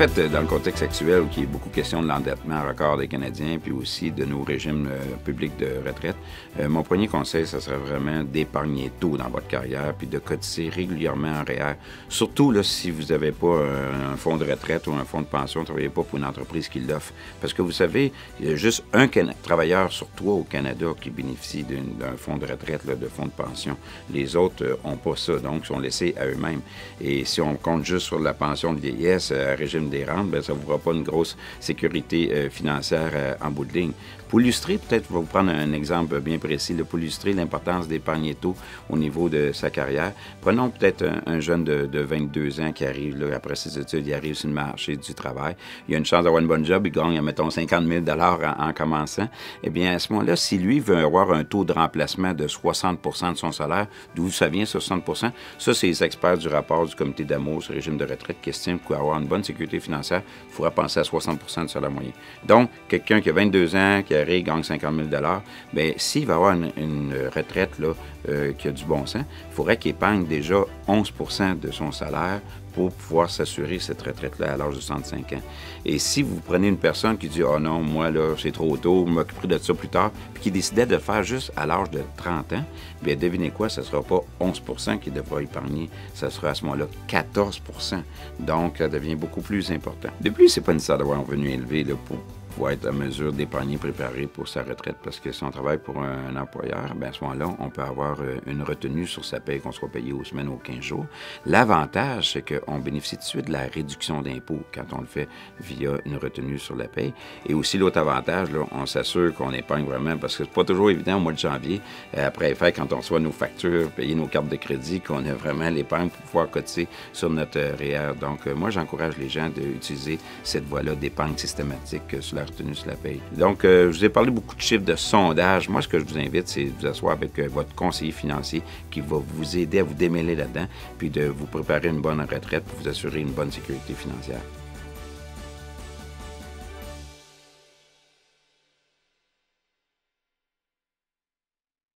fait, dans le contexte actuel, où il est beaucoup question de l'endettement record des Canadiens, puis aussi de nos régimes publics de retraite, mon premier conseil, ce serait vraiment d'épargner tôt dans votre carrière, puis de cotiser régulièrement en REER. Surtout là, si vous n'avez pas un fonds de retraite ou un fonds de pension, ne travaillez pas pour une entreprise qui l'offre. Parce que vous savez, il y a juste un travailleur sur 3 au Canada qui bénéficie d'un fonds de retraite, là, de fonds de pension. Les autres n'ont pas ça, donc sont laissés à eux-mêmes. Et si on compte juste sur la pension de vieillesse, régime des rentes, bien, ça ne vous fera pas une grosse sécurité financière en bout de ligne. Pour illustrer, peut-être, je vais vous prendre un exemple bien précis, là, pour illustrer l'importance d'épargner tôt au niveau de sa carrière. Prenons peut-être un jeune de 22 ans qui arrive, là, après ses études, il arrive sur le marché du travail. Il a une chance d'avoir une bonne job, il gagne, mettons, 50 000 en commençant. Eh bien, à ce moment-là, si lui veut avoir un taux de remplacement de 60 de son salaire, d'où ça vient, 60 ça, c'est les experts du rapport du comité d'AMO sur le régime de retraite qui estiment qu'pour avoir une bonne sécurité financière, il faudra penser à 60 du salaire moyen. Donc, quelqu'un qui a 22 ans, qui gagne 50 000 bien, s'il va avoir une retraite là, qui a du bon sens, il faudrait qu'il épargne déjà 11 de son salaire pour pouvoir s'assurer cette retraite-là à l'âge de 65 ans. Et si vous prenez une personne qui dit « Ah non, moi, là, c'est trop tôt, je m'occuperai de ça plus tard », puis qui décidait de le faire juste à l'âge de 30 ans, bien, devinez quoi, ce ne sera pas 11 qu'il devra épargner, ça sera à ce moment-là 14 Donc, ça devient beaucoup plus important. De plus, c'est pas nécessaire d'avoir un revenu élevé là, pour pouvoir être à mesure d'épargner préparé pour sa retraite, parce que si on travaille pour un employeur, bien, à ce moment-là, on peut avoir une retenue sur sa paie, qu'on soit payé aux semaines ou aux 15 jours. L'avantage, c'est qu'on bénéficie tout de suite de la réduction d'impôt quand on le fait via une retenue sur la paie. Et aussi, l'autre avantage, là, on s'assure qu'on épargne vraiment, parce que c'est pas toujours évident au mois de janvier, après les fêtes, quand on reçoit nos factures, payer nos cartes de crédit, qu'on a vraiment l'épargne pour pouvoir cotiser sur notre REER. Donc, moi, j'encourage les gens d'utiliser cette voie-là d'épargne systématique sur la retenue sur la paie. Donc, je vous ai parlé beaucoup de chiffres de sondage. Moi, ce que je vous invite, c'est de vous asseoir avec votre conseiller financier qui va vous aider à vous démêler là-dedans, puis de vous préparer une bonne retraite pour vous assurer une bonne sécurité financière.